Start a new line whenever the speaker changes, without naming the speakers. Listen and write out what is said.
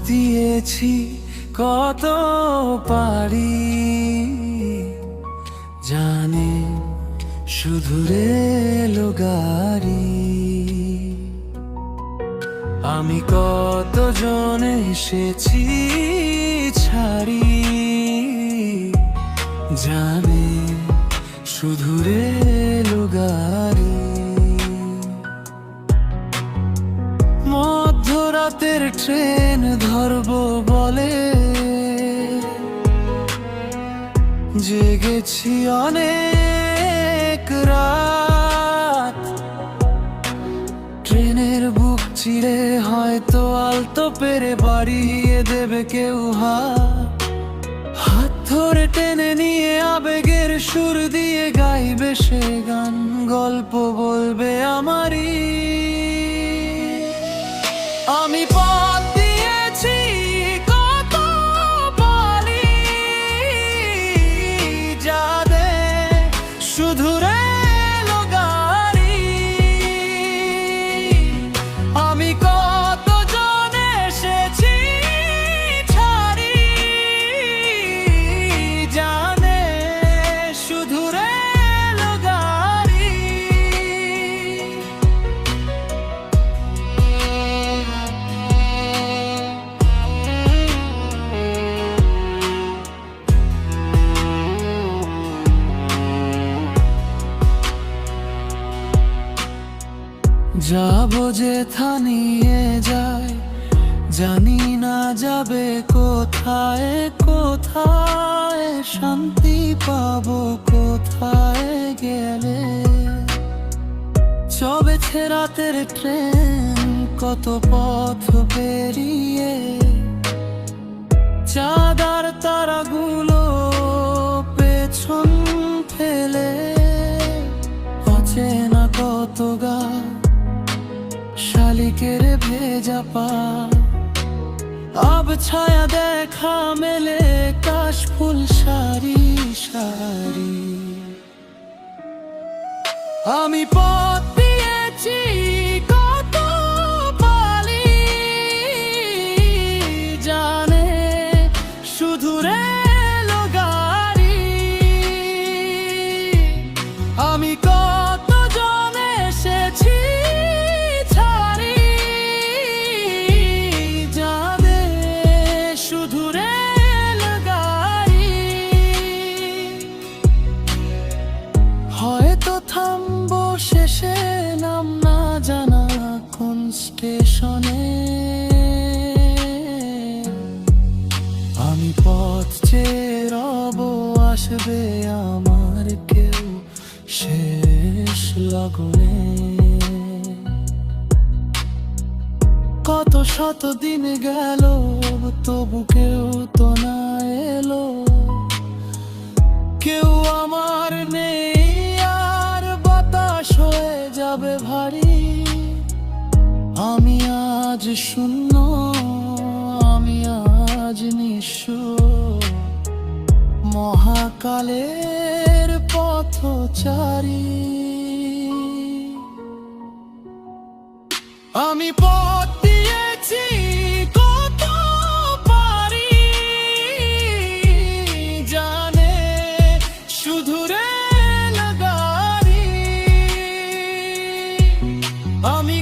দিয়েছি কত পারি, জানে শুধু রেলো গাড়ি। আমি কতজন এসেছি ছাড়ি, জানে শুধু রেলো গাড়ি। মধ্যরাতের ট্রেন ধরবো বলে জেগেছি অনেক রাত। ট্রেনের বুক চিড়ে হয়তো আলতো পেরে বাড়িয়ে দেবে কেউ হাত ধরে টেনে নিয়ে আবেগের সুর দিয়ে গাইবে সে গান, গল্প বলবে আমারই। আমি পথ দিয়েছি কত পারি, যাদে শুধু রেলো গাড়ি। আমি কতজন এসেছি ছাড়ি, জানে শুধু রেলো গাড়ি। যাবো যেথা নিয়ে যায়, জানি না যাবে কোথায় কোথায়, শান্তি পাবো কোথায় গেলে। চবেছে রাতের ট্রেন কত পথ পেরিয়ে, চাঁদার তারাগুলো পেছন ফেলে। অচেনা কত গা শালিকের ভেজা পা, আব ছায়া দেখা মেলে কাশ ফুল সারি সারি। আমি পথ দিয়েছি কত পারি, জানে শুধু রেলো গাড়ি। আমি কতজন এসেছি ছাড়ি, জানে শুধু রেলো গাড়ি। হয়তো থামবো শেষে নাম না জানা কোন স্টেশনে। আমি পথ চেয়ে রব, আসবে আমার কেউ শেষ লগনে। কত শত দিন গেল তবু কেউ তো না এলো, কেউ আমার নেই আর বাতাস হয়ে যাবে ভারী। আমি আজ শূন্য, আমি আজ নিঃস্ব, মহাকালের পথচারী। আমি পথ দিয়েছি কত পারি, জানে শুধু রেলো গাড়ি। আমি